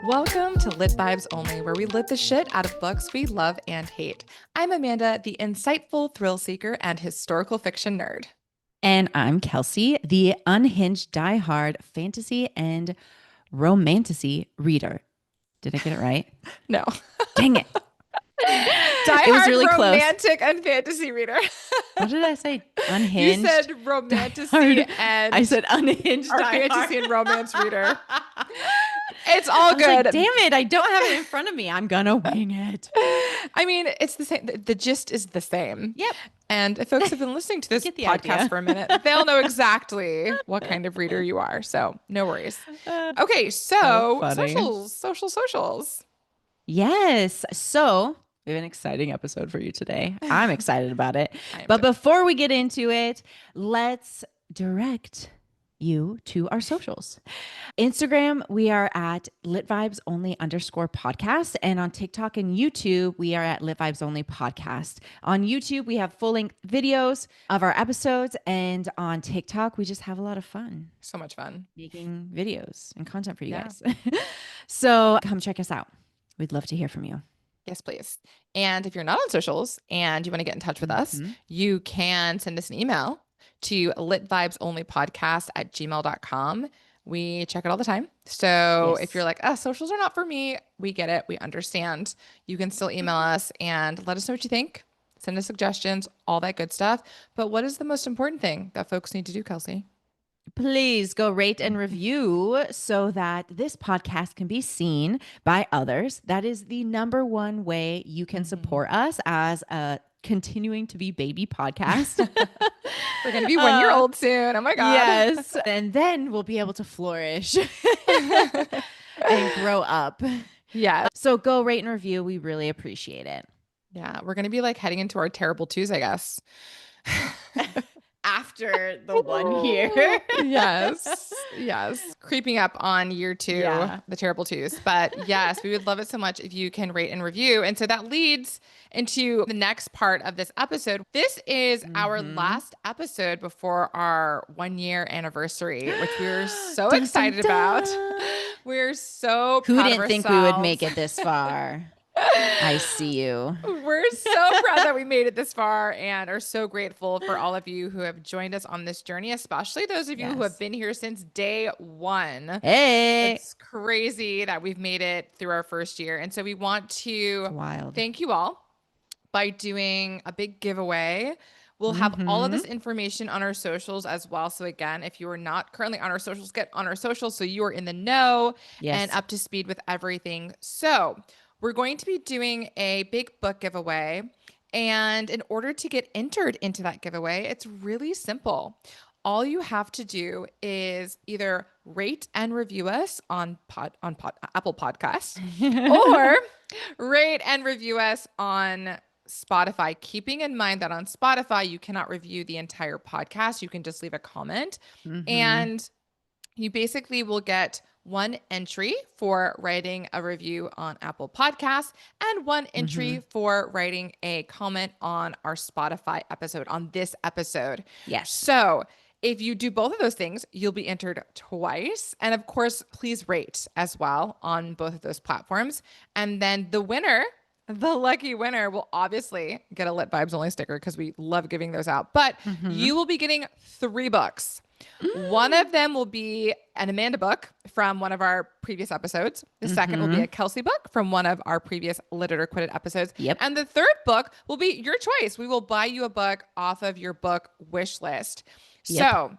Welcome to Lit Vibes Only, where we lit the shit out of books we love and hate. I'm Amanda, the insightful thrill seeker and historical fiction nerd. And I'm Kelsey, the unhinged, diehard fantasy and romantasy reader. Did I get it right? No. Dang it. Diehard It was really close. romantic and fantasy reader. What did I say? You Unhinged. said romantasy diehard. and I said unhinged, or diehard. fantasy and romance reader. It's all good. Like, damn it, I don't have it in front of me. I'm gonna wing it. I mean, it's the same. The gist is the same. Yep. And if folks have been listening to this Get the podcast idea. for a minute, they'll know exactly what kind of reader you are. So no worries. Okay, so funny. socials. Yes. So we have an exciting episode for you today. I'm excited about it. But too. before we get into it, let's direct you to our socials. Instagram, we are at litvibesonly_podcast. And on TikTok and YouTube, we are at Lit Vibes Only Podcast. On YouTube, we have full-length videos of our episodes. And on TikTok, we just have a lot of fun. So much fun. Making videos and content for you guys. So come check us out. We'd love to hear from you. Yes, please. And if you're not on socials and you want to get in touch with us, you can send us an email to litvibesonlypodcast@gmail.com. We check it all the time. So if you're like, socials are not for me, we get it. We understand. You can still email us and let us know what you think. Send us suggestions, all that good stuff. But what is the most important thing that folks need to do, Kelsey? Please go rate and review so that this podcast can be seen by others. That is the number one way you can support us as a continuing to be baby podcast. We're going to be 1 year old soon. Oh my God. Yes. And then we'll be able to flourish and grow up. Yeah. So go rate and review. We really appreciate it. Yeah. We're going to be like heading into our terrible twos, I guess. After the 1 year. Yes. Creeping up on year 2, the terrible twos. But yes, we would love it so much if you can rate and review. And so that leads into the next part of this episode. This is our last episode before our 1 year anniversary, which we're so excited about. We're so proud Who of didn't think we would make it this far? I see you. We're so proud that we made it this far and are so grateful for all of you who have joined us on this journey, especially those of you who have been here since day 1. Hey, it's crazy that we've made it through our first year. And so we want to thank you all by doing a big giveaway. We'll have all of this information on our socials as well. So again, if you are not currently on our socials, get on our socials so you are in the know and up to speed with everything. So we're going to be doing a big book giveaway. And in order to get entered into that giveaway, it's really simple. All you have to do is either rate and review us on Apple Podcasts or rate and review us on Spotify, keeping in mind that on Spotify, you cannot review the entire podcast. You can just leave a comment. And you basically will get 1 entry for writing a review on Apple Podcasts and 1 entry for writing a comment on our Spotify episode, on this episode. Yes. So if you do both of those things, you'll be entered twice. And of course, please rate as well on both of those platforms. And then the winner, the lucky winner, will obviously get a Lit Vibes Only sticker because we love giving those out. But you will be getting 3 books. One of them will be an Amanda book from one of our previous episodes. The second will be a Kelsey book from one of our previous Lit It or Quit It episodes. And the third book will be your choice. We will buy you a book off of your book wish list. So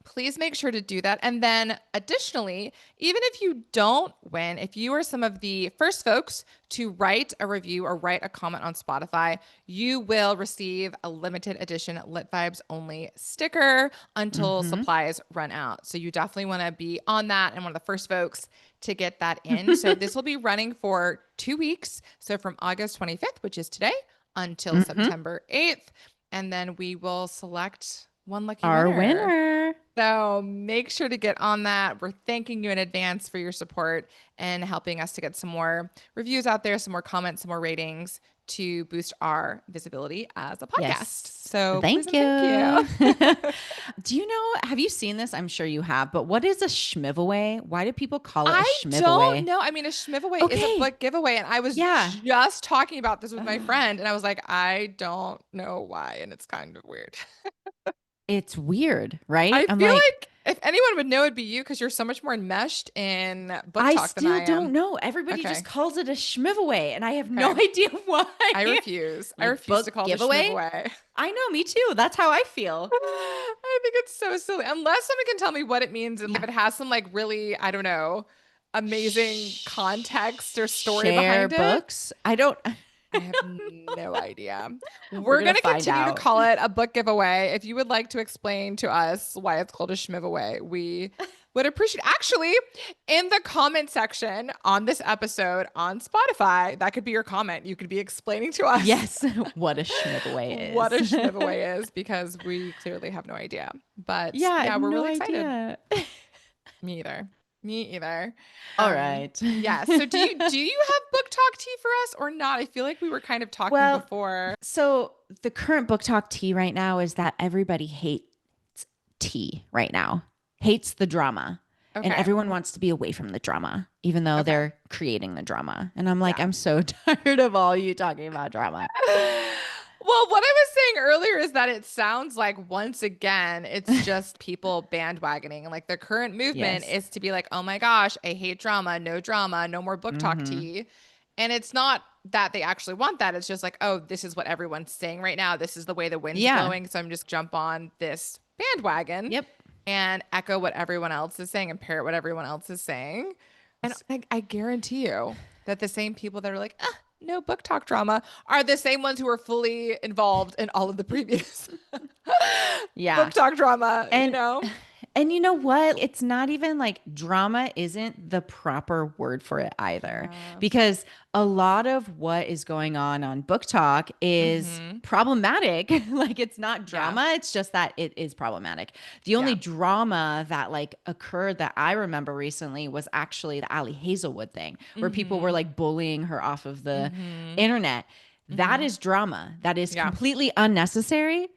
please make sure to do that. And then additionally, even if you don't win, if you are some of the first folks to write a review or write a comment on Spotify, you will receive a limited edition Lit Vibes Only sticker until supplies run out. So you definitely want to be on that and one of the first folks to get that in. So this will be running for 2 weeks. So from August 25th, which is today, until September 8th. And then we will select one lucky winner. So make sure to get on that. We're thanking you in advance for your support and helping us to get some more reviews out there, some more comments, some more ratings to boost our visibility as a podcast. Yes. So please Thank and you. thank you. Do you know, have you seen this? I'm sure you have, but what is a schmiveaway? Why do people call it a I don't schmiveaway? know. I mean, a schmiveaway is a Okay. book giveaway. And I was Yeah. just talking about this with my friend, and I was like, I don't know why. And it's kind of weird. It's weird, right? I I'm feel like, like if anyone would know, it'd be you because you're so much more enmeshed in book I talk than I still don't am. know. Everybody just Okay. calls it a schmiveaway, and I have no Okay. idea why. I refuse. I Like refuse to book call it a giveaway? schmiveaway. I know, me too. That's how I feel. I think it's so silly. Unless someone can tell me what it means and if Yeah. it has some like really, I don't know, amazing context or story Share behind it. books. I don't. I have no idea. We're We're gonna going to find continue to out. call it a book giveaway. If you would like to explain to us why it's called a schmiveaway, we would appreciate. Actually, in the comment section on this episode on Spotify, that could be your comment. You could be explaining to us Yes, what a schmiveaway what a is. schmiveaway is because we clearly have no idea. But Yeah, I yeah, have we're no really excited. idea. Me either. Me either. All right. Yeah. So do you have book talk tea for us or not? I feel like we were kind of talking Well, before. so the current book talk tea right now is that everybody hates tea right now, hates the drama. And Okay. everyone wants to be away from the drama, even though Okay. they're creating the drama. And I'm like, Yeah. I'm so tired of all you talking about drama. Well, what I was saying earlier is that it sounds like once again, it's just people bandwagoning. And like the current movement Yes. is to be like, oh my gosh, I hate drama, no more book talk Mhm. tea. And it's not that they actually want that. It's just like, oh, this is what everyone's saying right now. This is the way the wind's Yeah. blowing. So I'm just jump on this bandwagon Yep. and echo what everyone else is saying and parrot what everyone else is saying. And I guarantee you that the same people that are like, no book talk drama are the same ones who are fully involved in all of the previous Yeah. book talk drama, you And know? and you know what? It's not even like drama isn't the proper word for it either. Yeah. Because a lot of what is going on Book Talk is problematic. Like it's not drama, it's just that it is problematic. The only drama that like occurred that I remember recently was actually the Allie Hazelwood thing, where people were like bullying her off of the internet. That is drama. That is completely unnecessary.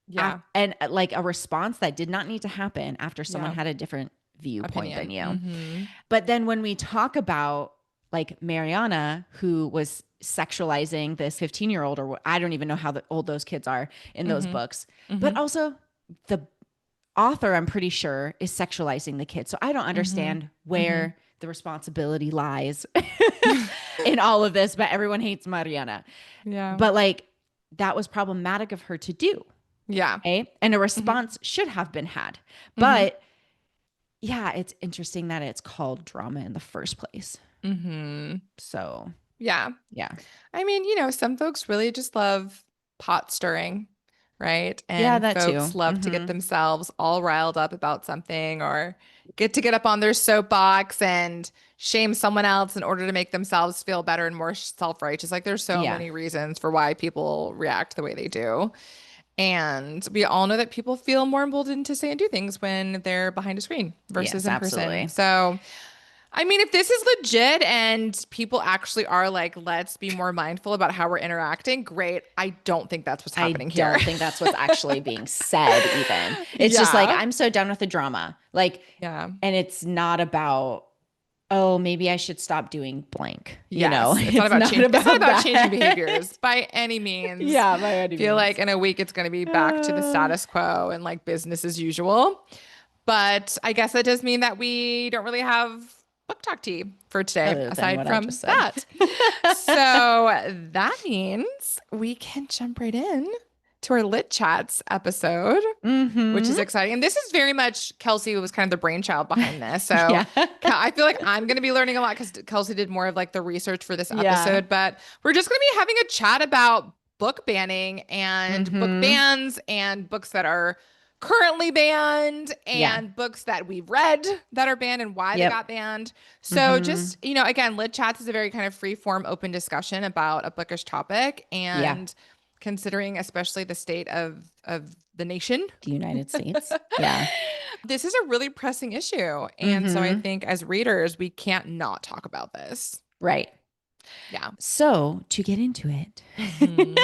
Yeah. And like a response that did not need to happen after someone Yeah. had a different viewpoint than you. Mhm. But then when we talk about like Mariana, who was sexualizing this 15-year-old, or I don't even know how old those kids are in those books, but also the author, I'm pretty sure, is sexualizing the kids. So I don't understand where the responsibility lies in all of this, but everyone hates Mariana. Yeah. But like that was problematic of her to do. Yeah. Okay? And a response should have been had. But yeah, it's interesting that it's called drama in the first place. So Yeah. yeah. I mean, you know, some folks really just love pot stirring, right? Yeah, And that folks too. love to get themselves all riled up about something or get up on their soapbox and shame someone else in order to make themselves feel better and more self-righteous. Like there's so Yeah. many reasons for why people react the way they do. And we all know that people feel more emboldened to say and do things when they're behind a screen versus Yes, in person. absolutely. So I mean, if this is legit and people actually are like, let's be more mindful about how we're interacting, great. I don't think that's what's happening here. I don't think that's what's actually being said even. It's just like, Yeah. I'm so done with the drama. Like, Yeah. and it's not about, oh, maybe I should stop doing blank. You Yes. know, It's not about that. changing behaviors by any means. Yeah, by any I feel means. like in a week it's going to be back to the status quo and like business as usual. But I guess that does mean that we don't really have book talk tea for today, Other than aside what I from just said. that. So that means we can jump right in to our Lit Chats episode, which is exciting. And this is very much Kelsey was kind of the brainchild behind this. So Yeah. I feel like I'm going to be learning a lot because Kelsey did more of like the research for this Yeah. episode. But we're just going to be having a chat about book banning and book bans and books that are currently banned and books that we've read that are banned and why they got banned. So just, you know, again, Lit Chats is a very kind of free form, open discussion about a bookish topic and considering especially the state of the nation. The United States. Yeah. This is a really pressing issue. And so I think as readers, we can't not talk about this. Right. Yeah. So to get into it, Mhm.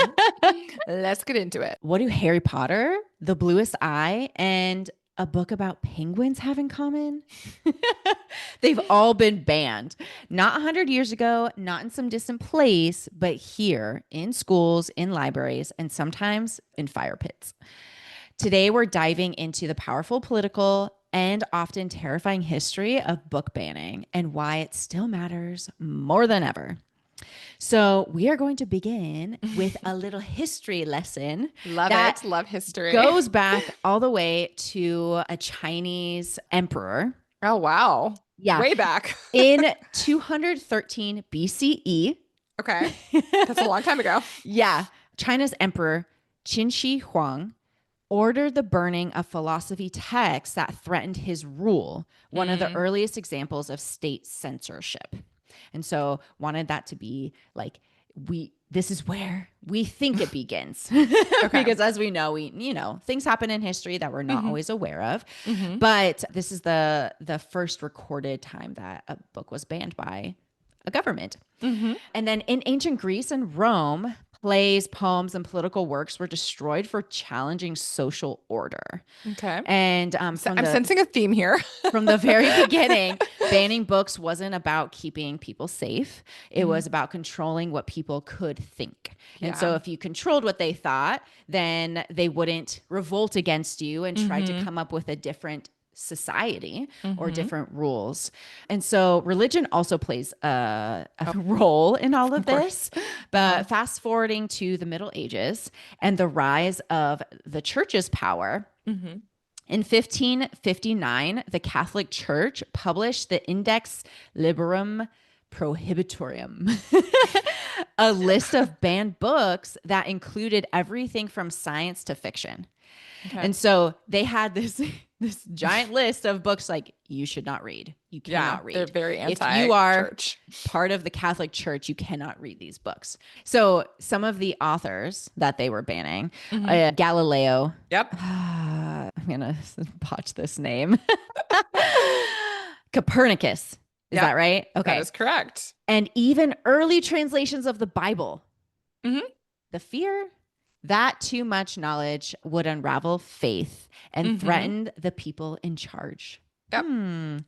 Let's get into it. what do Harry Potter, The Bluest Eye, and a book about penguins have in common? They've all been banned. Not 100 years ago, not in some distant place, but here in schools, in libraries, and sometimes in fire pits. Today, we're diving into the powerful political and often terrifying history of book banning and why it still matters more than ever. So, we are going to begin with a little history lesson Love that it. Love history. goes back all the way to a Chinese emperor. Oh, wow. Yeah. Way back. In 213 BCE. Okay. That's a long time ago. Yeah. China's emperor, Qin Shi Huang, ordered the burning of philosophy texts that threatened his rule, one of the earliest examples of state censorship. And so wanted that to be like, this is where we think it begins. Because as we know, things happen in history that we're not always aware of. But this is the first recorded time that a book was banned by a government. And then in ancient Greece and Rome, plays, poems, and political works were destroyed for challenging social order. Okay. And I'm sensing a theme here. From the very beginning, banning books wasn't about keeping people safe. It was about controlling what people could think. And so if you controlled what they thought, then they wouldn't revolt against you and try to come up with a different society or different rules. And so religion also plays a role in all of this. But fast forwarding to the Middle Ages and the rise of the church's power, in 1559, the Catholic Church published the Index Librorum Prohibitorium, a list of banned books that included everything from science to fiction. Okay. And so they had this giant list of books like you should not read. You cannot read. They're very anti-church. If you are part of the Catholic Church, you cannot read these books. So some of the authors that they were banning, Galileo. Yep. I'm going to botch this name. Copernicus. Is that right? Okay. That is correct. And even early translations of the Bible. The fear that too much knowledge would unravel faith and threaten the people in charge. Yep.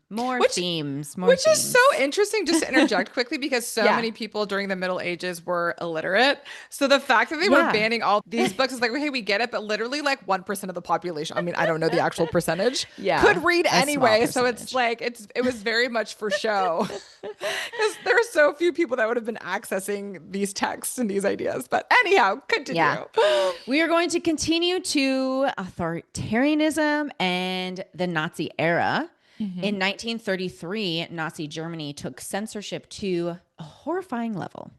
More themes. Which is so interesting, just to interject quickly, because so many people during the Middle Ages were illiterate. So the fact that they were banning all these books is like, hey, we get it. But literally like 1% of the population, I mean, I don't know the actual percentage, could read anyway. So it's like, it was very much for show. Because there are so few people that would have been accessing these texts and these ideas. But anyhow, continue. Yeah. We are going to continue to authoritarianism and the Nazi era. In 1933, Nazi Germany took censorship to a horrifying level,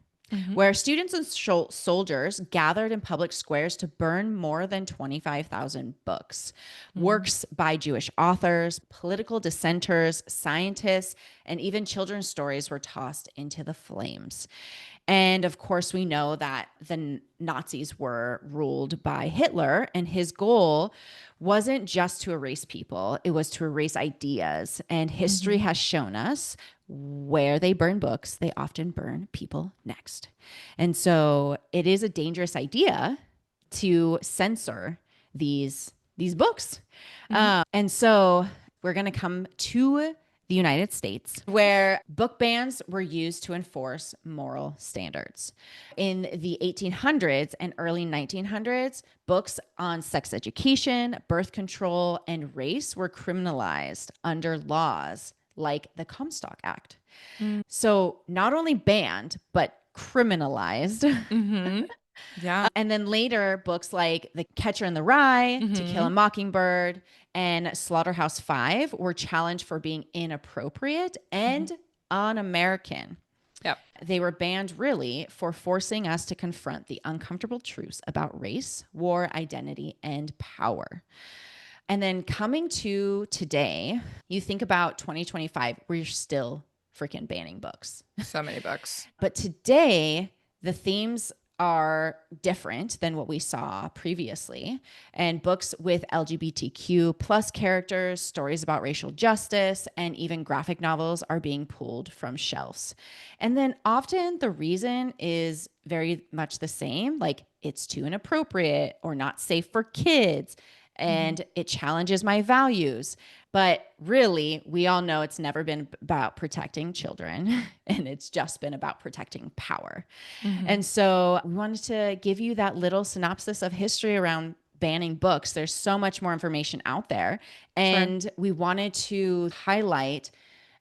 where students and soldiers gathered in public squares to burn more than 25,000 books, works by Jewish authors, political dissenters, scientists, and even children's stories were tossed into the flames. And of course, we know that the Nazis were ruled by Hitler, and his goal wasn't just to erase people, it was to erase ideas. And history has shown us where they burn books, they often burn people next. And so it is a dangerous idea to censor these books. And so we're going to come to the United States, where book bans were used to enforce moral standards. In the 1800s and early 1900s, books on sex education, birth control, and race were criminalized under laws like the Comstock Act. So not only banned, but criminalized. Yeah. And then later, books like The Catcher in the Rye, To Kill a Mockingbird, and Slaughterhouse-Five were challenged for being inappropriate and un-American. Yep. They were banned really for forcing us to confront the uncomfortable truths about race, war, identity, and power. And then coming to today, you think about 2025, we're still freaking banning books. So many books. But today, the themes are different than what we saw previously. And books with LGBTQ plus characters, stories about racial justice, and even graphic novels are being pulled from shelves. And then often the reason is very much the same, like it's too inappropriate or not safe for kids, Mm-hmm. and it challenges my values. But really, we all know it's never been about protecting children, and it's just been about protecting power. Mm-hmm. And so we wanted to give you that little synopsis of history around banning books. There's so much more information out there. Sure. And we wanted to highlight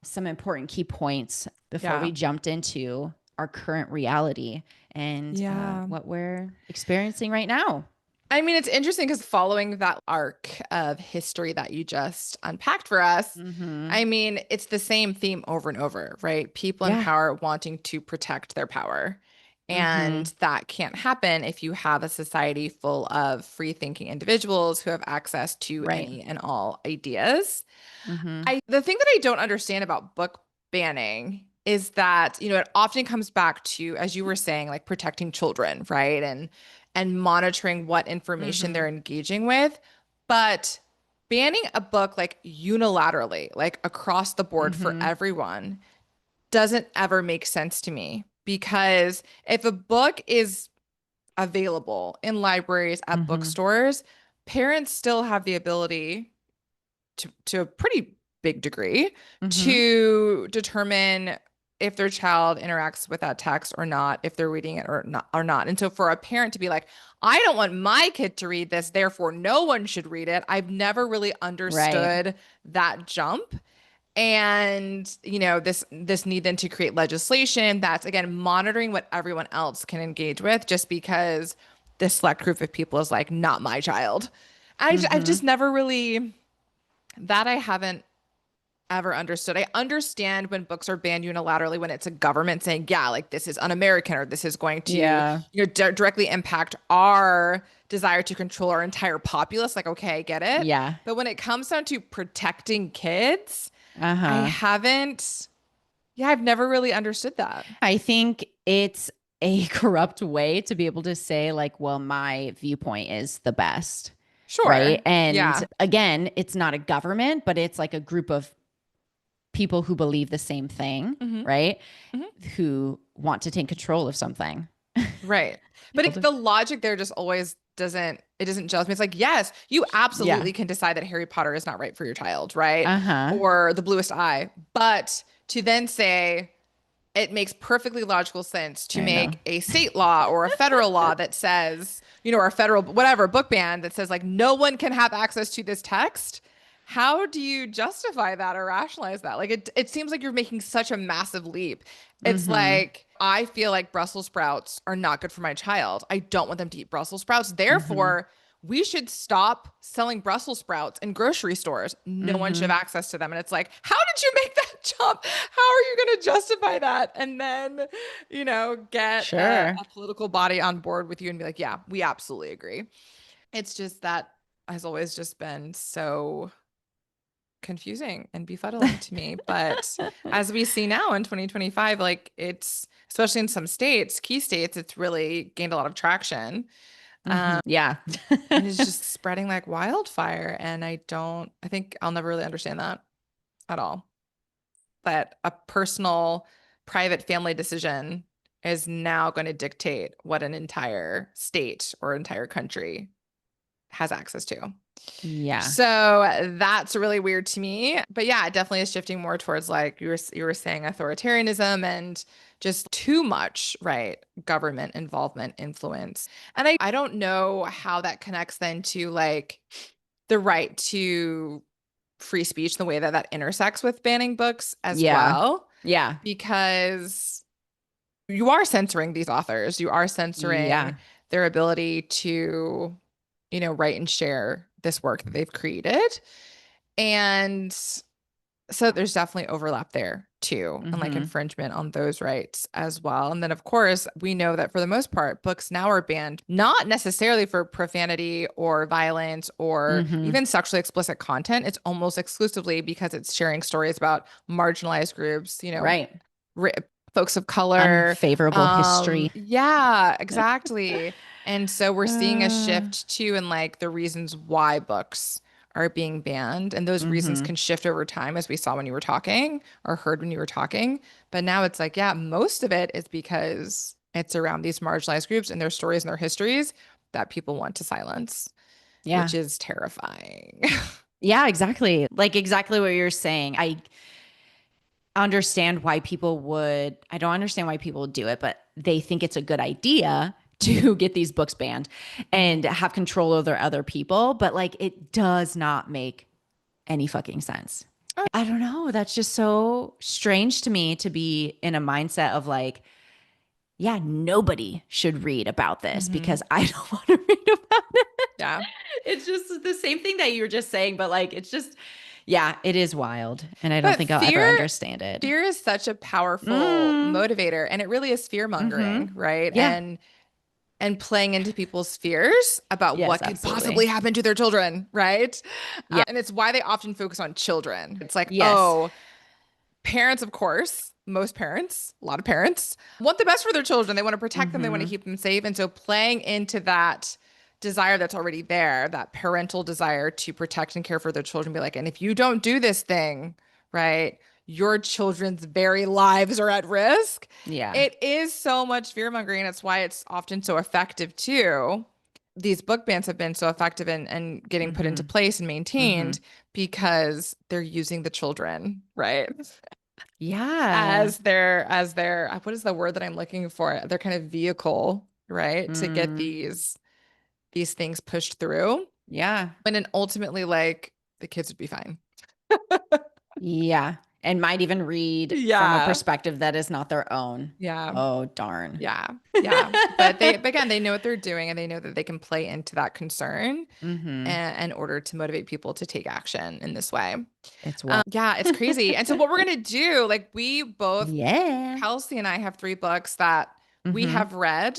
some important key points before Yeah. we jumped into our current reality and Yeah. what we're experiencing right now. I mean, it's interesting because following that arc of history that you just unpacked for us, Mm-hmm. I mean, it's the same theme over and over, right? People in Yeah. power wanting to protect their power. Mm-hmm. And that can't happen if you have a society full of free thinking individuals who have access to Right. any and all ideas. Mm-hmm. The thing that I don't understand about book banning is that, it often comes back to, as you were saying, like protecting children, right? And monitoring what information Mm-hmm. they're engaging with. But banning a book like unilaterally, like across the board for Mm-hmm. everyone, doesn't ever make sense to me. Because if a book is available in libraries, at Mm-hmm. bookstores, parents still have the ability to a pretty big degree Mm-hmm. to determine if their child interacts with that text or not, if they're reading it or not. And so for a parent to be like, I don't want my kid to read this, therefore no one should read it. I've never really Right. understood that jump. And this need then to create legislation that's again monitoring what everyone else can engage with, just because this select group of people is like, not my child. I've Mm-hmm. just never really, that I haven't ever understood. I understand when books are banned unilaterally, when it's a government saying, yeah, like this is un-American, or this is going to, Yeah. directly impact our desire to control our entire populace. Like, okay, I get it. Yeah. But when it comes down to protecting kids, I Uh-huh. haven't, yeah, I've never really understood that. I think it's a corrupt way to be able to say, like, well, my viewpoint is the best. Right. Sure. And Yeah. again, it's not a government, but it's like a group of people who believe the same thing. Hmm. Right. Hmm. Who want to take control of something. Right. But the logic there just always doesn't gel with me. It's like, yes, you Yeah. absolutely can decide that Harry Potter is not right for your child, right? Uh-huh. Or the bluest eye. But to then say it makes perfectly logical sense to I know. make a state law or a federal law that says, or a federal, whatever, book ban that says like no one can have access to this text. How do you justify that or rationalize that? Like it seems like you're making such a massive leap. It's Mm-hmm. like I feel like Brussels sprouts are not good for my child. I don't want them to eat Brussels sprouts. Mm-hmm. Therefore, we should stop selling Brussels sprouts in grocery stores. No one should Mm-hmm. have access to them. And it's like, how did you make that jump? How are you going to justify that? And then, get Sure. a political body on board with you and be like, yeah, we absolutely agree. It's just that has always just been so confusing and befuddling to me. But as we see now in 2025, like it's, especially in some states, key states, it's really gained a lot of traction. Mm-hmm. Yeah. And it's just spreading like wildfire. And I think I'll never really understand that at all. That a personal, private family decision is now going to dictate what an entire state or entire country has access to. Yeah. So that's really weird to me. But yeah, it definitely is shifting more towards like you were saying authoritarianism and just too much, right? Government involvement, influence. And I don't know how that connects then to like the right to free speech, the way that that intersects with banning books as Yeah. well, Yeah. because you are censoring these authors. You are censoring Yeah. their ability to, write and share this work that they've created. And so there's definitely overlap there too, and like Mm-hmm. infringement on those rights as well. And then, of course, we know that for the most part, books now are banned, not necessarily for profanity or violence or Mm-hmm. even sexually explicit content. It's almost exclusively because it's sharing stories about marginalized groups, Right. ra- folks of color. Unfavorable history. Yeah, exactly. And so we're seeing a Uh, shift too in like the reasons why books are being banned. And those reasons mm-hmm. can shift over time, as we saw when you were talking or heard when you were talking. But now it's like, yeah, most of it is because it's around these marginalized groups and their stories and their histories that people want to silence, Yeah. which is terrifying. Yeah, exactly. Like exactly what you're saying. I don't understand why people would do it, but they think it's a good idea to get these books banned and have control over other people. But like, it does not make any fucking sense. I don't know. That's just so strange to me to be in a mindset of like, yeah, nobody should read about this Mm-hmm. because I don't want to read about it. Yeah. It's just the same thing that you were just saying, but like, it's just, yeah, it is wild. And I don't But think I'll ever understand it. fear is such a powerful Mm, motivator, and it really is fear mm-hmm. mongering, right? Yeah. And playing into people's fears about Yes, what could possibly absolutely. happen to their children, right? Yeah. And it's why they often focus on children. It's like, Yes. oh, parents, of course, most parents, a lot of parents want the best for their children. They want to protect them, they want to Mm-hmm. keep them safe. And so playing into that desire that's already there, that parental desire to protect and care for their children, be like, and if you don't do this thing, right, your children's very lives are at risk. Yeah. It is so much fear mongering. That's why it's often so effective too. These book bans have been so effective and getting put into Mm-hmm. place and Mm-hmm. maintained because they're using the children, right? Yeah. As their what is the word that I'm looking for? Their kind of vehicle, right? To get Mm, these things pushed through. yeah. And then ultimately like the kids would be fine. Yeah. And might even read from a Yeah. perspective that is not their own. Yeah. Oh, darn. Yeah. Yeah. But again, they know what they're doing and they know that they can play into that concern Mm-hmm. in order to motivate people to take action in this way. It's wild. Yeah, it's crazy. And so what we're gonna do, like we both, Yeah. Kelsey and I have three books that we Mm-hmm. have read.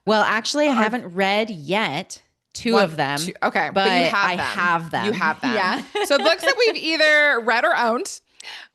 Well, actually, I Are haven't read yet two one, of them, two, okay, but you but I have them. have You them. have them. Yeah. So books that we've either read or owned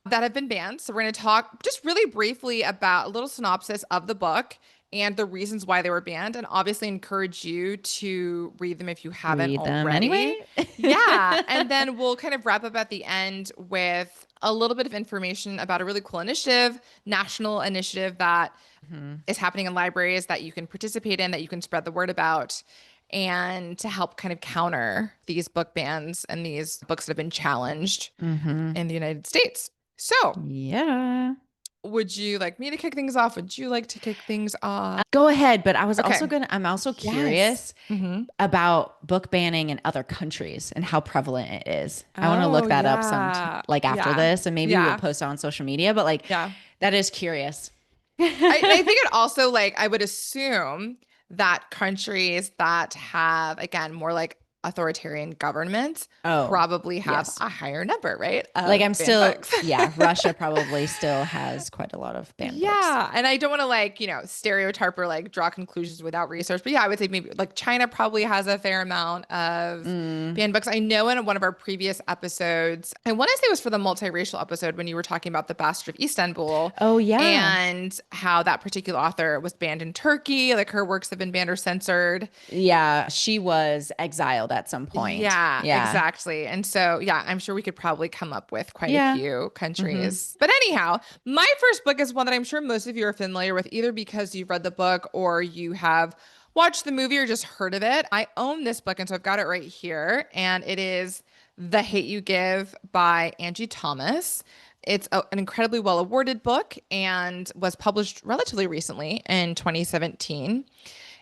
that have been banned. So we're going to talk just really briefly about a little synopsis of the book and the reasons why they were banned, and obviously encourage you to read them if you haven't Read them already. anyway. Yeah. And then we'll kind of wrap up at the end with a little bit of information about a really cool initiative, national initiative that Mhm. is happening in libraries that you can participate in, that you can spread the word about, and to help kind of counter these book bans and these books that have been challenged Mhm. in the United States. So, Yeah. would you like me to kick things off? Would you like to kick things off? Go ahead, but Okay. I'm also Yes. curious Mm-hmm. about book banning in other countries and how prevalent it is. I want to Oh, look that up yeah. like after Yeah. this, and maybe we'll Yeah. post it on social media, but like Yeah. that is curious. I think it also like I would assume that countries that have again more like authoritarian governments Oh, probably have yes. a higher number, right, Like of I'm banned still, books. yeah, Russia probably still has quite a lot of banned books. Yeah, and I don't want to like, stereotype or like draw conclusions without research, but yeah, I would say maybe like China probably has a fair amount of Mm. banned books. I know in one of our previous episodes, I want to say it was for the multiracial episode when you were talking about the Bastard of Istanbul Oh yeah. and how that particular author was banned in Turkey, like her works have been banned or censored. Yeah, she was exiled at some point. Yeah, Yeah. exactly. And so, yeah, I'm sure we could probably come up with quite a Yeah. few Mm-hmm. countries. But anyhow, my first book is one that I'm sure most of you are familiar with, either because you've read the book or you have watched the movie or just heard of it. I own this book, and so I've got it right here. And it is The Hate You Give by Angie Thomas. It's an incredibly well awarded book and was published relatively recently in 2017.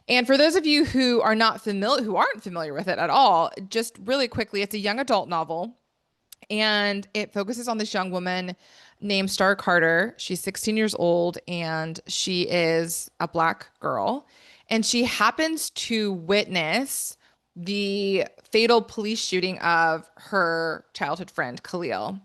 And for those of you who aren't familiar with it at all, just really quickly, it's a young adult novel and it focuses on this young woman named Star Carter. She's 16 years old and she is a Black girl. And she happens to witness the fatal police shooting of her childhood friend, Khalil.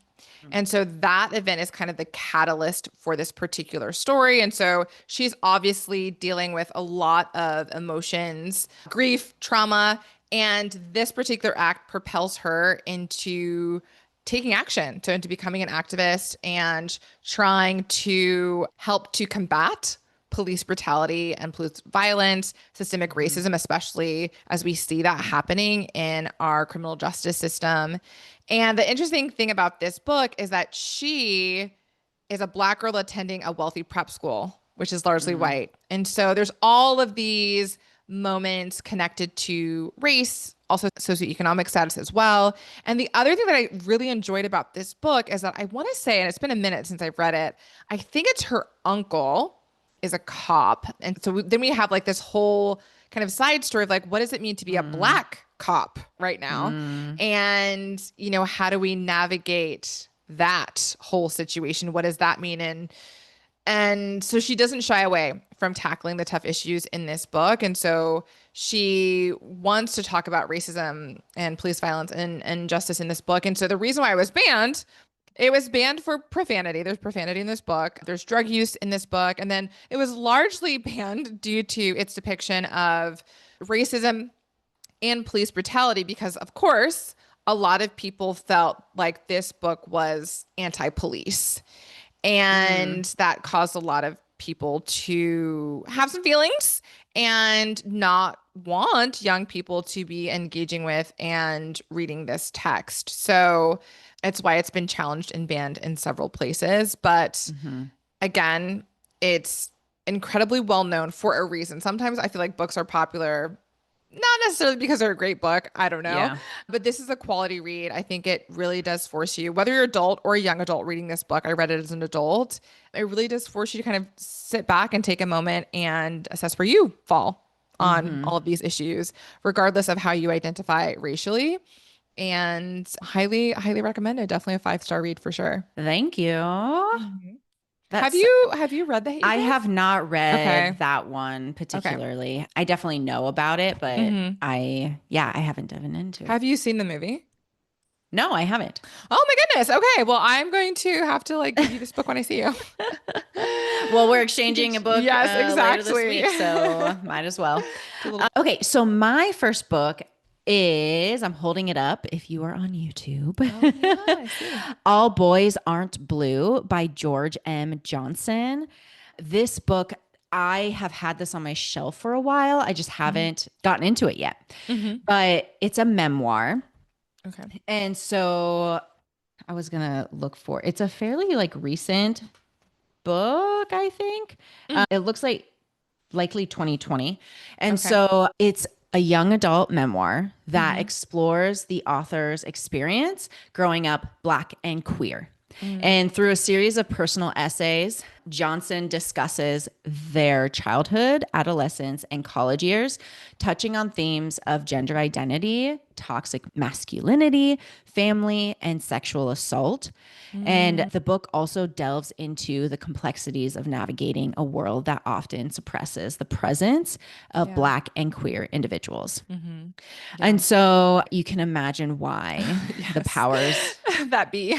And so that event is kind of the catalyst for this particular story. And so she's obviously dealing with a lot of emotions, grief, trauma, and this particular act propels her into taking action, to into becoming an activist and trying to help to combat police brutality and police violence, systemic racism, especially as we see that happening in our criminal justice system. And the interesting thing about this book is that she is a Black girl attending a wealthy prep school, which is largely white. And so there's all of these moments connected to race, also socioeconomic status as well. And the other thing that I really enjoyed about this book is that I want to say, and it's been a minute since I've read it, I think it's her uncle is a cop. And so then we have like this whole kind of side story of like, what does it mean to be a Black cop right now? And, you know, how do we navigate that whole situation? What does that mean? And so she doesn't shy away from tackling the tough issues in this book. And so she wants to talk about racism and police violence and justice in this book. And so the reason why it was banned for profanity. There's profanity in this book. There's drug use in this book. And then it was largely banned due to its depiction of racism and police brutality because, of course, a lot of people felt like this book was anti-police. And that caused a lot of people to have some feelings and not want young people to be engaging with and reading this text. So it's why it's been challenged and banned in several places. But again, it's incredibly well known for a reason. Sometimes I feel like books are popular not necessarily because they're a great book. I don't know. Yeah. But this is a quality read. I think it really does force you, whether you're adult or a young adult reading this book. I read it as an adult. It really does force you to kind of sit back and take a moment and assess where you fall on all of these issues, regardless of how you identify racially. And highly, highly recommended. Definitely a 5-star read for sure. Thank you. Have you read The Hate I Book? have not read that one particularly. I definitely know about it, but I haven't dived into it. Have you seen the movie? No, I haven't. Oh my goodness. Okay. Well, I'm going to have to like give you this book when I see you. Well, we're exchanging a book yes, exactly. later this week, so might as well. Okay, so my first book is, I'm holding it up if you are on YouTube. Oh, yeah, I see. All Boys Aren't Blue by George M. Johnson. This book, I have had this on my shelf for a while. I just haven't gotten into it yet. But it's a memoir. Okay. And so I was going to look for, it's a fairly like recent book, I think. It looks like likely 2020. And so it's a young adult memoir that explores the author's experience growing up Black and queer. And through a series of personal essays, Johnson discusses their childhood, adolescence, and college years, touching on themes of gender identity, toxic masculinity, family, and sexual assault. And the book also delves into the complexities of navigating a world that often suppresses the presence of Black and queer individuals. And so you can imagine why the powers that be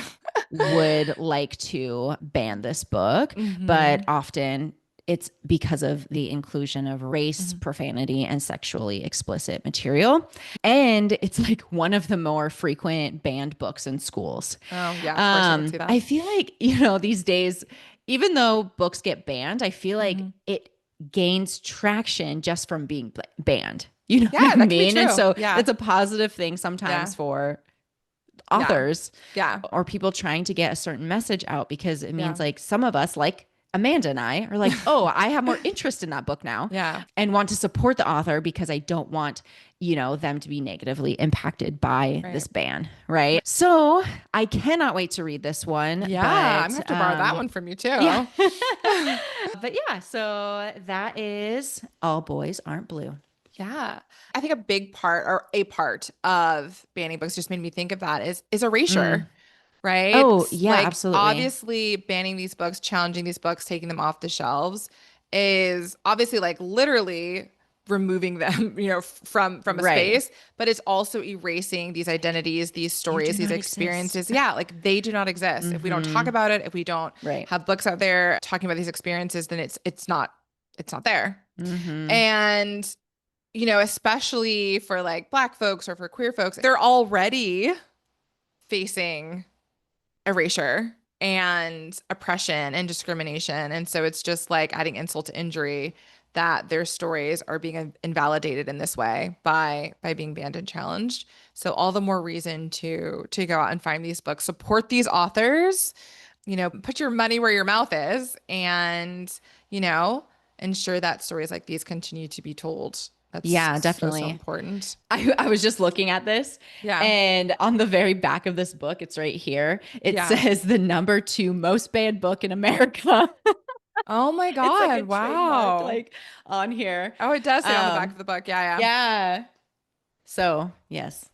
would like to ban this book, but often it's because of the inclusion of race, profanity, and sexually explicit material. And it's like one of the more frequent banned books in schools. Oh, yeah. Of course I can see that. I feel like, you know, these days, even though books get banned, I feel like it gains traction just from being banned. You know what I mean? And so it's a positive thing sometimes for authors or people trying to get a certain message out, because it means like some of us, like Amanda and I, are like, oh, I have more interest in that book now and want to support the author because I don't want, you know, them to be negatively impacted by this ban. Right. So I cannot wait to read this one. Yeah. I'm gonna have to borrow that one from you too. Yeah. But yeah, so that is All Boys Aren't Blue. Yeah. I think a big part, or a part of banning books, just made me think of that is erasure, right? Oh, yeah, like, absolutely. Obviously banning these books, challenging these books, taking them off the shelves is obviously like literally removing them, you know, from a space, but it's also erasing these identities, these stories, these experiences. Yeah. Like they do not exist. If we don't talk about it, if we don't have books out there talking about these experiences, then it's not there. And you know, especially for like Black folks or for queer folks, they're already facing erasure and oppression and discrimination. And so it's just like adding insult to injury that their stories are being invalidated in this way by being banned and challenged. So all the more reason to go out and find these books, support these authors, put your money where your mouth is, and, ensure that stories like these continue to be told. That's Yeah, so definitely. important. I was just looking at this, Yeah. and on the very back of this book, it's right here. It Yeah. says the number 2 most banned book in America. Oh my It's like a God. trademark, Wow. like on here. Oh, it does say on the back Um, of the book. Yeah, yeah. yeah. So, yes.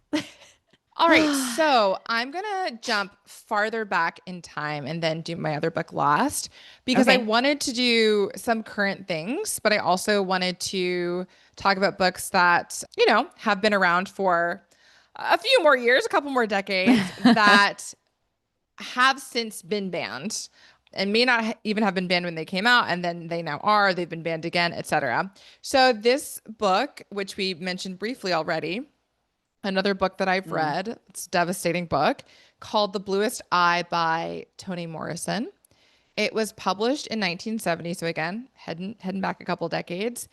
All right, so I'm gonna jump farther back in time and then do my other book last because I Okay. wanted to do some current things, but I also wanted to talk about books that, have been around for a few more years, a couple more decades that have since been banned and may not even have been banned when they came out, and then they now are, they've been banned again, etc. So this book, which we mentioned briefly already, another book that I've Mm, read, it's a devastating book called The Bluest Eye by Toni Morrison. It was published in 1970, so again, heading back a couple decades.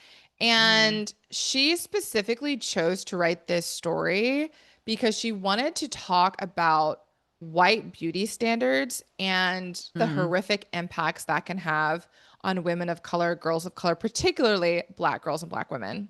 mm, And she specifically chose to write this story because she wanted to talk about white beauty standards and the mm, horrific impacts that can have on women of color, girls of color, particularly Black girls and Black women.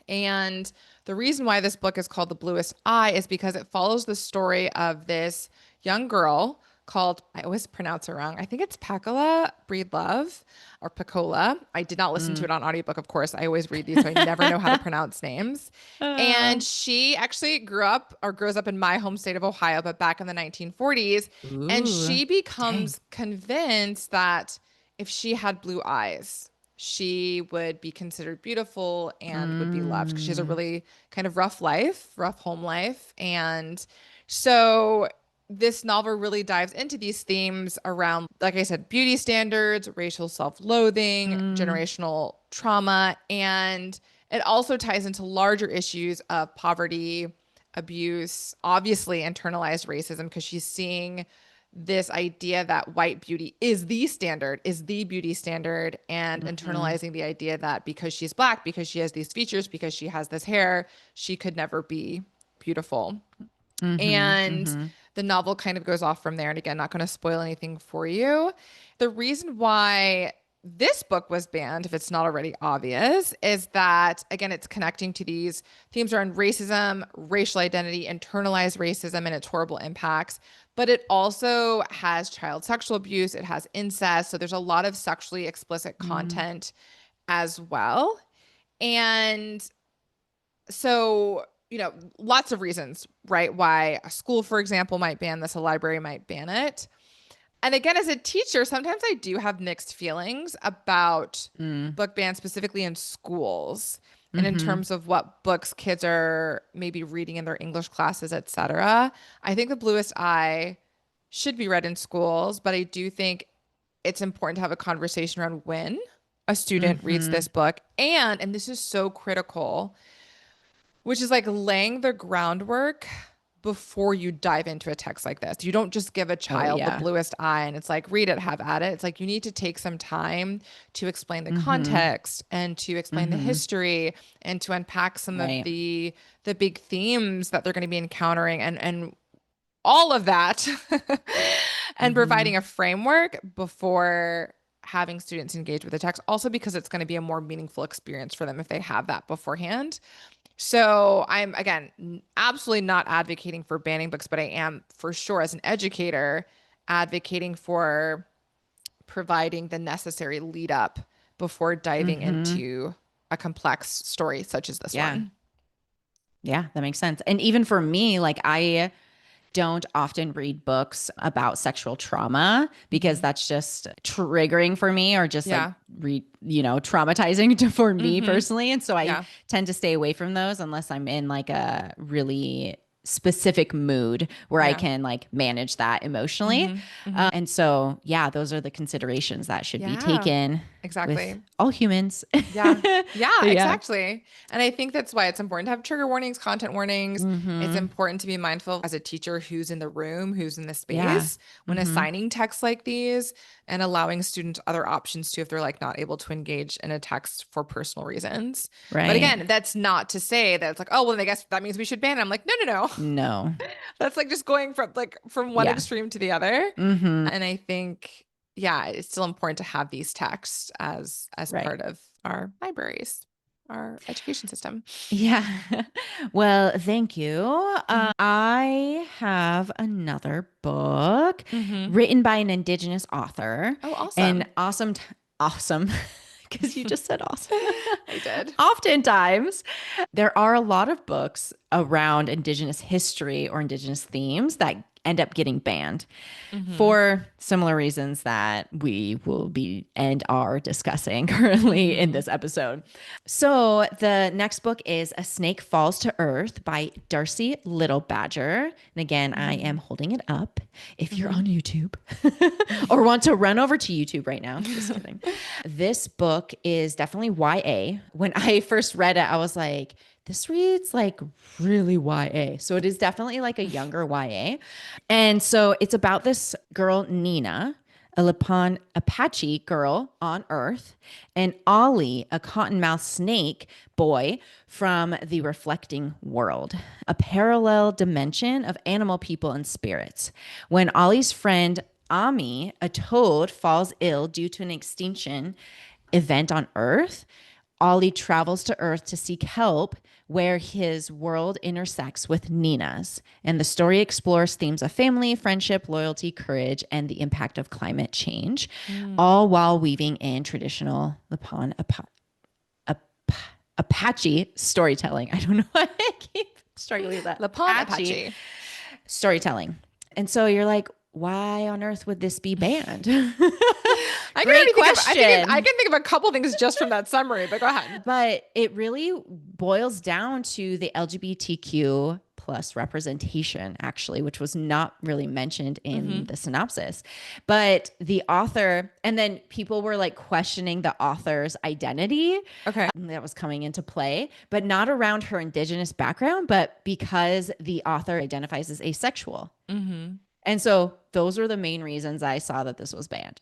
And the reason why this book is called The Bluest Eye is because it follows the story of this young girl called, I always pronounce her wrong. I think it's Pacola Breedlove or Pacola. I did not listen to mm. it on audiobook, of course. I always read these, so I never know how to pronounce names. And Oh. she actually grows up in my home state of Ohio, but back in the 1940s. And Ooh. she Dang. becomes convinced that if she had blue eyes, she would be considered beautiful and would be loved because she has a Mm, really kind of rough life, rough home life. And so this novel really dives into these themes around, like I said, beauty standards, racial self-loathing, mm, generational trauma, and it also ties into larger issues of poverty, abuse, obviously internalized racism, because she's seeing this idea that white beauty is the standard, is the beauty standard, and mhm, internalizing the idea that because she's Black, because she has these features, because she has this hair, she could never be beautiful. mhm, And mhm, the novel kind of goes off from there. And again, not going to spoil anything for you. The reason why this book was banned, if it's not already obvious, is that, again, it's connecting to these themes around racism, racial identity, internalized racism, and its horrible impacts. But it also has child sexual abuse, it has incest. So there's a lot of sexually explicit mm, content as well. And so, lots of reasons, right? Why a school, for example, might ban this, a library might ban it. And again, as a teacher, sometimes I do have mixed feelings about mm, book bans, specifically in schools, and in mhm, terms of what books kids are maybe reading in their English classes, etc. I think The Bluest Eye should be read in schools, but I do think it's important to have a conversation around when a student reads mhm. this book. And this is so critical, which is like laying the groundwork before you dive into a text like this. You don't just give a Oh, child the yeah. bluest eye and it's like, read it, have at it. It's like you need to take some time to explain the Mhm, context and to explain the mhm. history and to unpack some of Right. the big themes that they're going to be encountering and all of that and Mhm, providing a framework before having students engage with the text, also because it's going to be a more meaningful experience for them if they have that beforehand. So I'm, again, absolutely not advocating for banning books, but I am for sure as an educator advocating for providing the necessary lead up before diving mhm. into a complex story such as this Yeah. one. Yeah, that makes sense. And even for me, like I don't often read books about sexual trauma because Hmm. that's just triggering for me or just like Yeah. traumatizing for me Hmm. personally. And so I Yeah. tend to stay away from those unless I'm in like a really specific mood where I Yeah. can like manage that emotionally. Mm-hmm. And so, yeah, those are the considerations that should be Yeah, taken with exactly. all humans. Yeah. Yeah, Yeah. exactly. And I think that's why it's important to have trigger warnings, content warnings. It's Mm-hmm. important to be mindful as a teacher who's in the room, who's in the Yeah. space when Mm-hmm. assigning texts like these and allowing students other options too if they're like not able to engage in a text for personal reasons. But Right. again, that's not to say that it's like, oh, well, then I guess that means we should ban it. I'm like, no, no, no. No. That's like just going from one Yeah. extreme to the other. Mm-hmm. And I think, yeah, it's still important to have these texts as Right. part of our libraries, our education system. Yeah. Well, thank you. Mhm. I have another book Mhm. written by an Indigenous author Oh, and awesome. awesome, because you just said awesome. I did. Oftentimes, there are a lot of books around Indigenous history or Indigenous themes that end up getting banned Mhm. for similar reasons that we will be and are discussing currently in Mhm. this episode. So, the next book is A Snake Falls to Earth by Darcie Little Badger. And again, I am Mhm. holding it up if you're Mhm. on YouTube or want to run over to YouTube right now. Just kidding. This book is definitely YA. When I first read it, I was like, this reads like really YA. So it is definitely like a younger YA. And so it's about this girl, Nina, a Lipan Apache girl on Earth, and Ollie, a cottonmouth snake boy from the reflecting world, a parallel dimension of animal people and spirits. When Ollie's friend Ami, a toad, falls ill due to an extinction event on Earth, Ollie travels to Earth to seek help where his world intersects with Nina's. And the story explores themes of family, friendship, loyalty, courage, and the impact of climate change, Mm. all while weaving in traditional Apache storytelling. I don't know why I keep struggling with that. Lapon Apache Apache. storytelling. And so you're like, why on earth would this be banned? I can Great already think of I question. can think of a couple things just from that summary, but go ahead. But it really boils down to the LGBTQ plus representation, actually, which was not really mentioned in Mhm. the synopsis. But the author, and then people were like questioning the author's identity Okay. that was coming into play, but not around her Indigenous background, but because the author identifies as asexual. Mhm. And so those are the main reasons I saw that this was banned.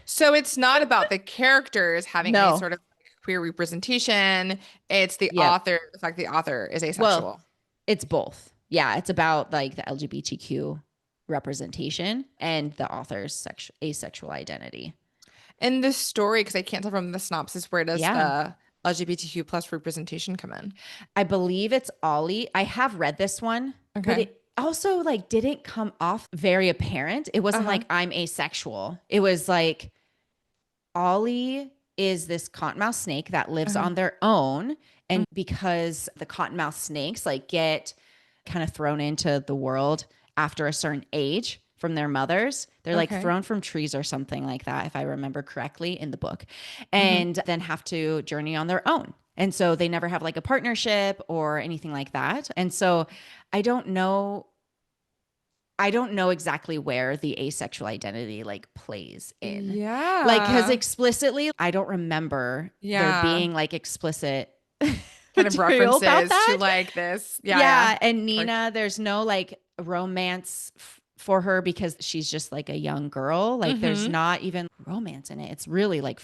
So it's not about the characters having any No. sort of queer representation. It's the Yep. author, the fact the author is Well, asexual. it's both. Yeah, it's about like the LGBTQ representation and the author's asexual identity. In this story, because I can't tell from the synopsis, where does Yeah. the LGBTQ plus representation come in? I believe it's Ollie. I have read this one, but Okay. it also like didn't come off very apparent. It wasn't Uh-huh. like I'm asexual. It was like Ollie is this cottonmouth snake that lives Uh-huh. on their own. And because the cottonmouth snakes like get kind of thrown into the world after a certain age from their mothers, they're like Okay. thrown from trees or something like that, if I remember correctly in the book, Mm-hmm. and then have to journey on their own. And so they never have like a partnership or anything like that. And so I don't know I don't know exactly where the asexual identity like plays in. Like, because Yeah. explicitly, I don't remember there Yeah. being like explicit Kind of material about references to that. like this. Yeah, yeah. Yeah. And Like, Nina, there's no like romance for her because she's just like a young girl. Like, there's mm-hmm. not even romance in it. It's really like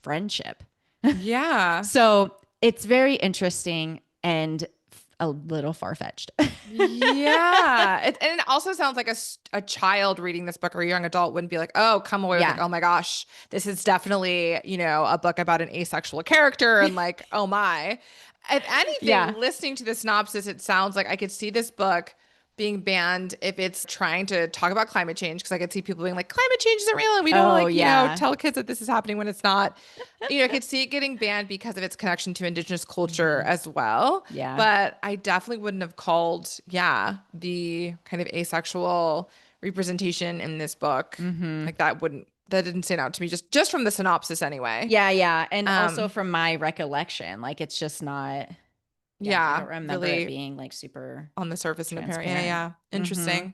friendship. Yeah. So it's very interesting and a little far fetched. Yeah. And it also sounds like a child reading this book or a young adult wouldn't be like, oh, come away with like, Yeah. oh my gosh, this is definitely, a book about an asexual character and like, oh my. If anything, Yeah. listening to the synopsis, it sounds like I could see this book being banned if it's trying to talk about climate change, because I could see people being like, climate change isn't real and we don't Oh, like, yeah. tell kids that this is happening when it's not. I could see it getting banned because of its connection to Indigenous culture Mhm. as well. Yeah. But I definitely wouldn't have called, the kind of asexual representation in this book. Hmm. Like that didn't stand out to me just from the synopsis anyway. Yeah, yeah. And also Um, from my recollection, like it's just not I Yeah, don't remember it really being like super on the surface and apparent. Yeah, transparent. yeah. Mm-hmm. Interesting.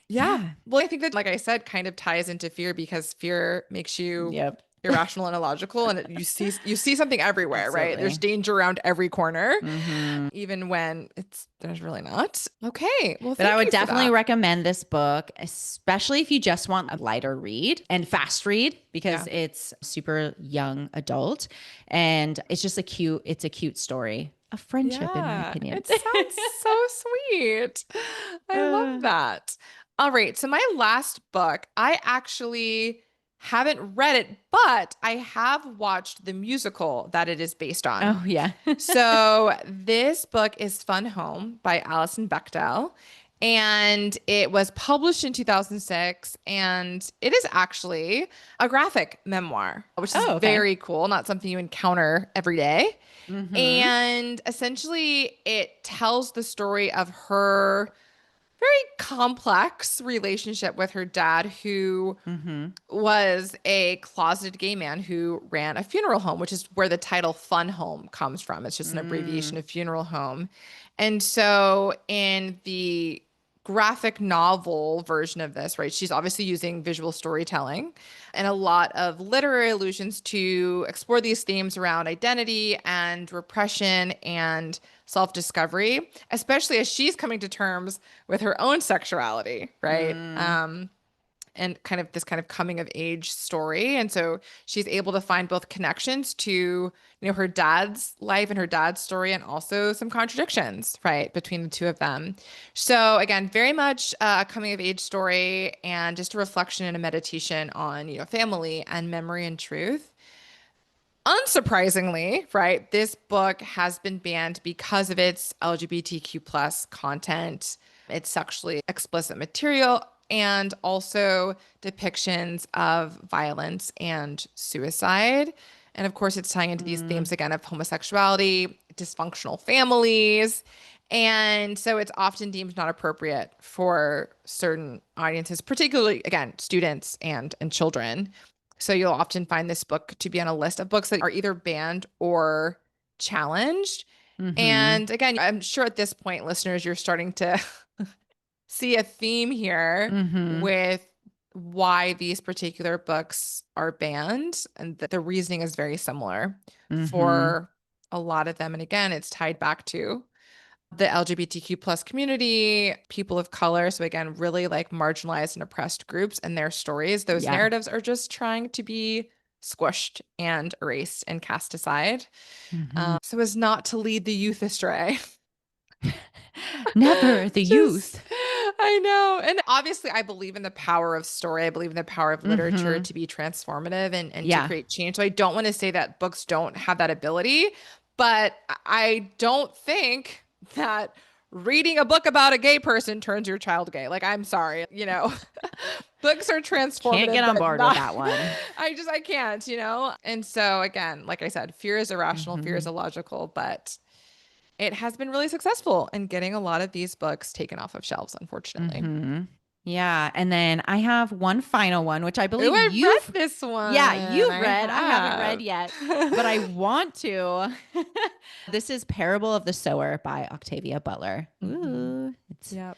Yeah. Yeah. Well, I think that, like I said, kind of ties into fear because fear makes you Yep. irrational and illogical, and you see something everywhere, right? There's Absolutely. danger around every corner, Mm-hmm. even when there's really not. Okay. Well, But I thank would you for definitely that. recommend this book, especially if you just want a lighter read and fast read because Yeah. it's super young adult and it's a cute story of friendship, in my Yeah. opinion. It sounds so sweet. I love Uh, that. All right. So my last book, I actually haven't read it, but I have watched the musical that it is based on. oh, yeah. So this book is Fun Home by Alison Bechdel. And it was published in 2006. And it is actually a graphic memoir, which is oh, okay. very cool. Not something you encounter every day. Mm-hmm. And essentially, it tells the story of her very complex relationship with her dad, who Mm-hmm. was a closeted gay man who ran a funeral home, which is where the title Fun Home comes from. It's just an abbreviation Mm, of funeral home. And so in the graphic novel version of this, right, she's obviously using visual storytelling and a lot of literary allusions to explore these themes around identity and repression and self-discovery, especially as she's coming to terms with her own sexuality, right? mm, And kind of this kind of coming of age story. And so she's able to find both connections to, her dad's life and her dad's story, and also some contradictions, right, between the two of them. So again, very much a coming of age story and just a reflection and a meditation on, family and memory and truth. Unsurprisingly, right, this book has been banned because of its LGBTQ plus content, its sexually explicit material, and also depictions of violence and suicide. And of course, it's tying into these mm. themes again of homosexuality, dysfunctional families. And so it's often deemed not appropriate for certain audiences, particularly, again, students and children. So you'll often find this book to be on a list of books that are either banned or challenged. Mm-hmm. And again, I'm sure at this point, listeners, you're starting to see a theme here Mm-hmm. with why these particular books are banned. And the reasoning is very similar Mm-hmm. for a lot of them. And again, it's tied back to the LGBTQ plus community, people of color. So again, really like marginalized and oppressed groups and their stories. Those Yeah. narratives are just trying to be squished and erased and cast aside, Mm-hmm. so as not to lead the youth astray. Never the Just, youth. I know. And obviously, I believe in the power of story. I believe in the power of literature Mm-hmm. to be transformative and to Yeah. create change. So I don't want to say that books don't have that ability, but I don't think that reading a book about a gay person turns your child gay. Like, I'm sorry, books are Can't transformative, get on but board with not, that one. I can't. And so again, like I said, fear is irrational, fear Mm-hmm. is illogical, but it has been really successful in getting a lot of these books taken off of shelves, unfortunately. Mm-hmm. Yeah. And then I have one final one, which I Oh, believe I read you've, this one. yeah, you've I read. I haven't read yet, but I have. want to. This is Parable of the Sower by Octavia Butler. Mhm. Ooh, it's Yep.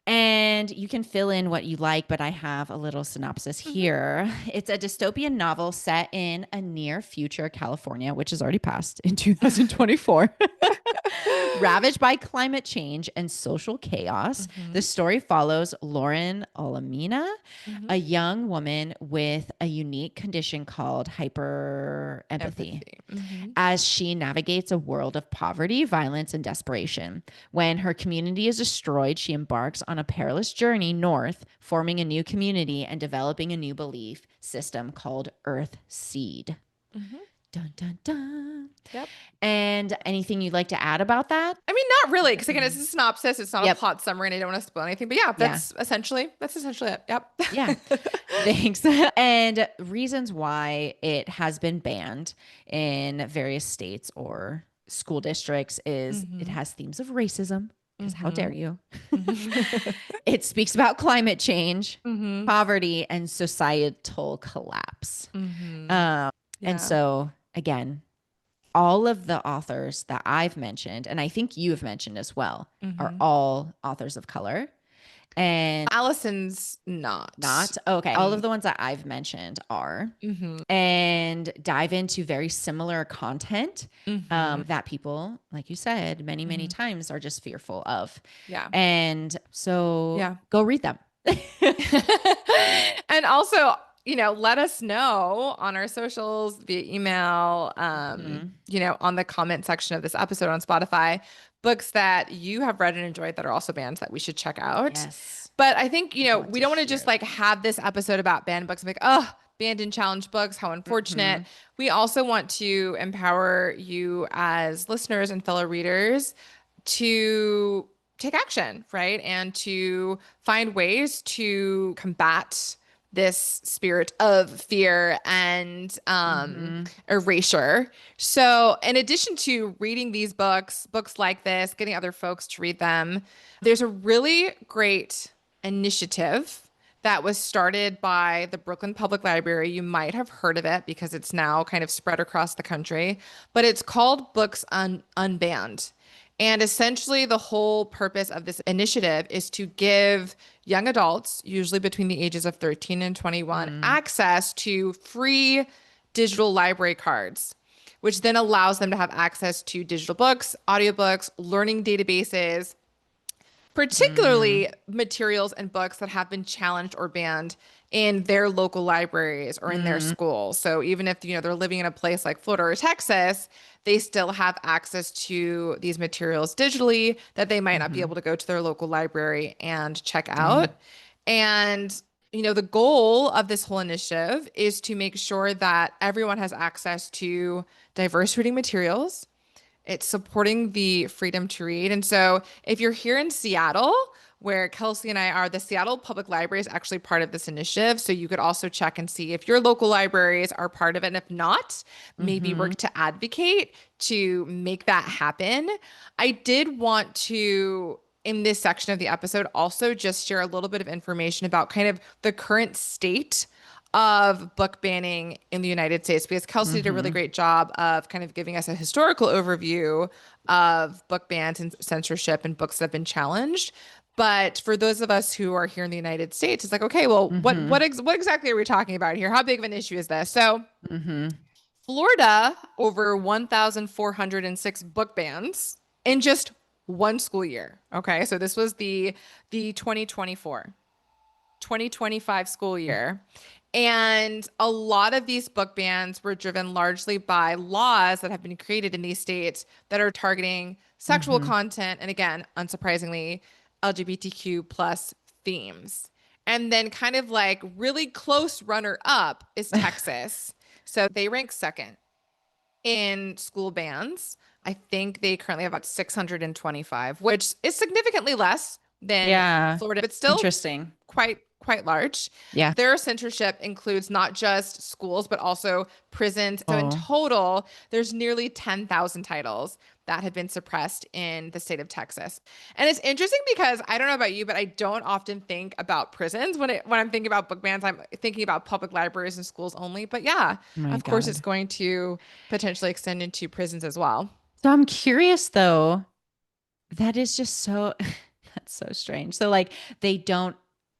and you can fill in what you like, but I have a little synopsis Mhm. here. It's a dystopian novel set in a near future California, which has already passed in 2024. Ravaged by climate change and social chaos, the Mhm. story follows Lauren Olamina, Mhm. a young woman with a unique condition called hyper empathy, Empathy. Mhm. as she navigates a world of poverty, violence, and desperation. When her community is destroyed, she embarks on a perilous journey north, forming a new community and developing a new belief system called Earth Seed. Mhm. Dun, dun, dun. Yep. And anything you'd like to add about that? I mean, not really, because again, it's a synopsis. It's not a Yep. plot summary, and I don't want to spoil anything. But yeah, Yeah. that's essentially it. Yep. Yeah. Thanks. And reasons why it has been banned in various states or school districts is it Mhm. has themes of racism, because how dare Mhm. you? Mhm. It speaks about climate change, Mhm. poverty, and societal collapse. Mhm. Um, and Yeah. so, again, all of the authors that I've mentioned, and I think you've mentioned as well, are all authors of color. And Alison's not. not okay. All of the ones that I've mentioned are, and dive into very similar content that people, like you said, many, many times are just fearful of. Yeah. And so Yeah. go read them. And also, let us know on our socials via email, on the comment section of this episode on Spotify, books that you have read and enjoyed that are also banned that we should check out. Yes. But I think, want we to don't want to hear just like have this episode about banned books and be like, oh, banned and challenged books, how unfortunate. We also want to empower you as listeners and fellow readers to take action, right? And to find ways to combat this spirit of fear and erasure. So, in addition to reading these books like this, getting other folks to read them, there's a really great initiative that was started by the Brooklyn Public Library. You might have heard of it because it's now kind of spread across the country, but it's called Books Unbanned. And essentially, the whole purpose of this initiative is to give young adults, usually between the ages of 13 and 21, access to free digital library cards, which then allows them to have access to digital books, audiobooks, learning databases, particularly materials and books that have been challenged or banned in their local libraries or in their schools. So even if, they're living in a place like Florida or Texas, they still have access to these materials digitally that they might not be able to go to their local library and check out. And, the goal of this whole initiative is to make sure that everyone has access to diverse reading materials. It's supporting the freedom to read. And so if you're here in Seattle, where Kelsey and I are, the Seattle Public Library is actually part of this initiative. So you could also check and see if your local libraries are part of it. And if not, maybe work to advocate to make that happen. I did want to, in this section of the episode, also just share a little bit of information about kind of the current state of book banning in the United States, because Kelsey did a really great job of kind of giving us a historical overview of book bans and censorship and books that have been challenged. But for those of us who are here in the United States, it's like, okay, well, what exactly are we talking about here? How big of an issue is this? So Florida, over 1,406 book bans in just one school year. Okay, so this was the 2024-2025 school year. And a lot of these book bans were driven largely by laws that have been created in these states that are targeting sexual content. And again, unsurprisingly, LGBTQ plus themes. And then kind of like really close runner up is Texas. So they rank second in school bans. I think they currently have about 625, which is significantly less than Florida, but still interesting. Quite large. Yeah. Their censorship includes not just schools, but also prisons. So in total, there's nearly 10,000 titles that have been suppressed in the state of Texas. And it's interesting because I don't know about you, but I don't often think about prisons when I'm thinking about book bans. I'm thinking about public libraries and schools only. But yeah, of course, it's going to potentially extend into prisons as well. So I'm curious though, that is just so, that's so strange. So like they don't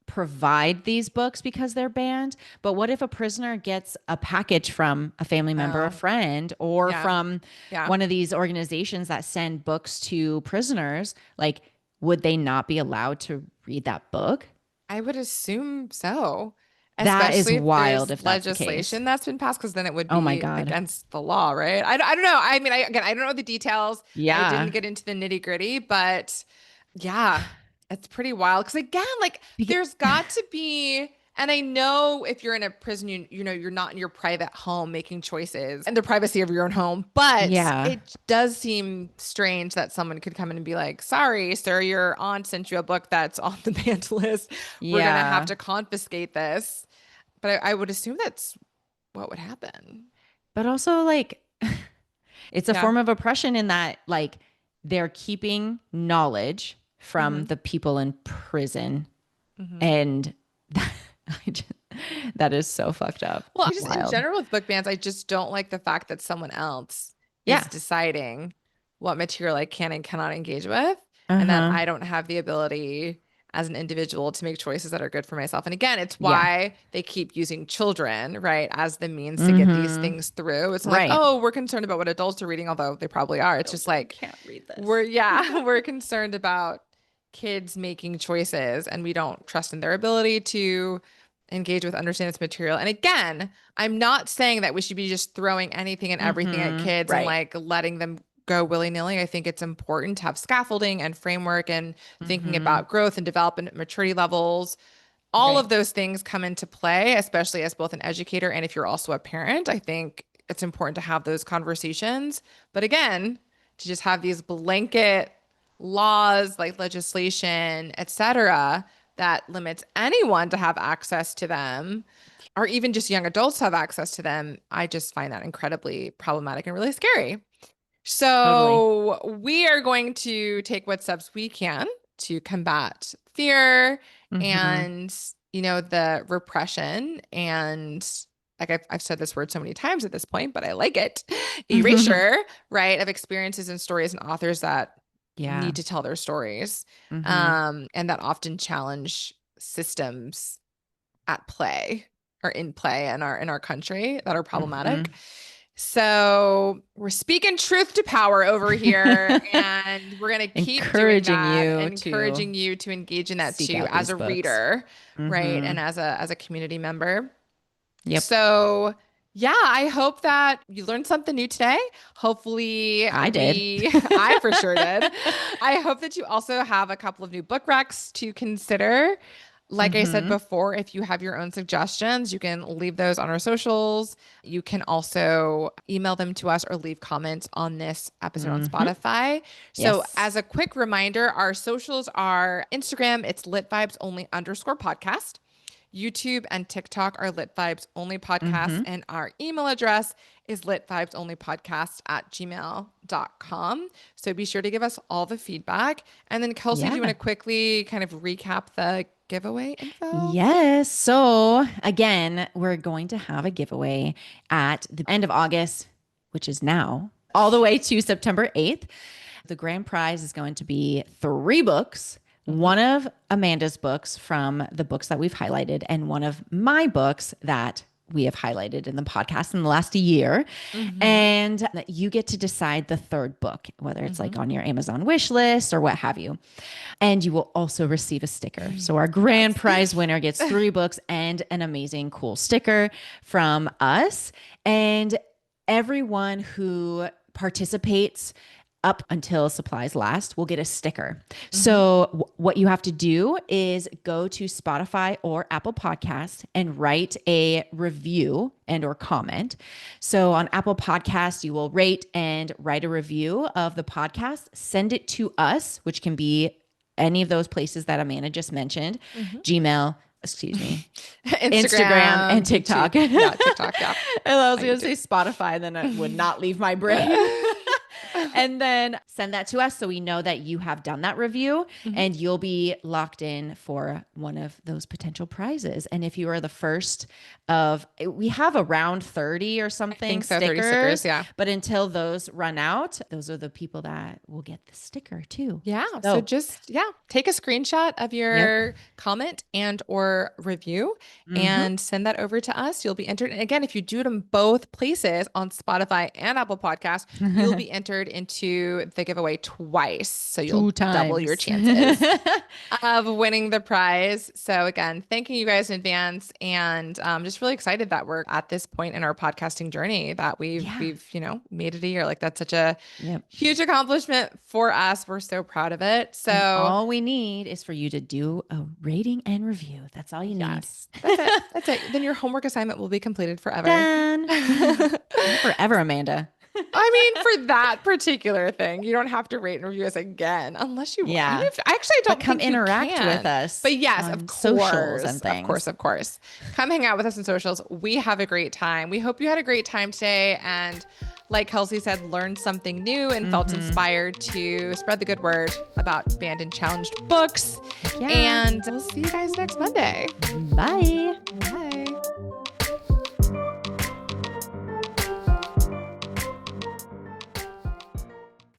provide these books because they're banned, but what if a prisoner gets a package from a family member, a friend, or from one of these organizations that send books to prisoners? Like, would they not be allowed to read that book? I would assume so. That is Especially wild if that's the legislation case. that's been passed, because then it would be Oh my God. against the law, right? I don't know. I mean, I don't know the details. Yeah. I didn't get into the nitty gritty, but yeah, it's pretty wild. Because again, like there's got to be, and I know if you're in a prison, you're not in your private home making choices in the privacy of your own home, but it does seem strange that someone could come in and be like, sorry, sir, your aunt sent you a book that's on the banned list. We're going to have to confiscate this. But I would assume that's what would happen. But also like, it's a form of oppression in that like they're keeping knowledge from the people in prison. And that is so fucked up. Well, just in general with book bans, I just don't like the fact that someone else Yeah. is deciding what material I can and cannot engage with, and that Uh-huh. I don't have the ability as an individual to make choices that are good for myself. And again, it's Yeah. why they keep using children, right, as the means to get these things through. It's not like, Right. oh, we're concerned about what adults are reading, although they probably are. It's just like, can't read this. we're concerned about kids making choices, and we don't trust in their ability to engage with, understand this material. And again, I'm not saying that we should be just throwing anything and everything at kids and Right. like letting them go willy-nilly. I think it's important to have scaffolding and framework and thinking about growth and development, maturity levels. All of those things come into play, especially as both an educator and if you're also a parent. I think it's important to have those conversations. But again, to just have these blanket laws like legislation, etc., that limits anyone to have access to them, or even just young adults to have access to them, I just find that incredibly problematic and really scary. So we are going to take what steps we can to combat fear and, the repression and, like I've said this word so many times at this point, but I like it, erasure, right, of experiences and stories and authors that need to tell their stories, and that often challenge systems at play or in play in our country that are problematic. So we're speaking truth to power over here, and we're going to keep encouraging you to engage in that too, as a reader, right? And as a community member. Yep. So yeah, I hope that you learned something new today. Hopefully I did. I for sure did. I hope that you also have a couple of new book recs to consider. Like I said before, if you have your own suggestions, you can leave those on our socials. You can also email them to us or leave comments on this episode on Spotify. So as a quick reminder, our socials are Instagram, it's litvibesonly_podcast. YouTube and TikTok are Lit Vibes Only Podcast, and our email address is litvibesonlypodcast@gmail.com. So be sure to give us all the feedback. And then Kelsey, do you want to quickly kind of recap the giveaway info? Yes. So again, we're going to have a giveaway at the end of August, which is now, all the way to September 8th. The grand prize is going to be 3 books. One of Amanda's books from the books that we've highlighted, and one of my books that we have highlighted in the podcast in the last year. And you get to decide the third book, whether it's like on your Amazon wish list or what have you. And you will also receive a sticker. So our grand prize winner gets 3 books and an amazing, cool sticker from us. And everyone who participates up until supplies last will get a sticker. So what you have to do is go to Spotify or Apple Podcasts and write a review and or comment. So on Apple Podcasts, you will rate and write a review of the podcast, send it to us, which can be any of those places that Amanda just mentioned, Instagram and TikTok. Yeah, TikTok, yeah. And I was going to say Spotify, then it would not leave my brain. And then send that to us so we know that you have done that review, and you'll be locked in for one of those potential prizes. And if you are the first of, we have around 30 or something, I think so, 30 stickers, yeah. But until those run out, those are the people that will get the sticker too. Yeah. So just, take a screenshot of your comment and or review and send that over to us. You'll be entered. And again, if you do it in both places on Spotify and Apple Podcasts, you'll be entered into the giveaway twice. So you'll double your chances of winning the prize. So again, thanking you guys in advance, and just really excited that we're at this point in our podcasting journey that we've made it a year. Like that's such a huge accomplishment for us. We're so proud of it. So and all we need is for you to do a rating and review. That's all you need. That's it. That's it. Then your homework assignment will be completed forever. Done. Forever, Amanda. I mean, for that particular thing, you don't have to rate and review us again unless you want. I actually don't come think interact you can. with us. But yes, of course, socials and things. Of course. Come hang out with us on socials. We have a great time. We hope you had a great time today. And like Kelsey said, learned something new and felt inspired to spread the good word about banned and challenged books. And we'll see you guys next Monday. Bye. Bye.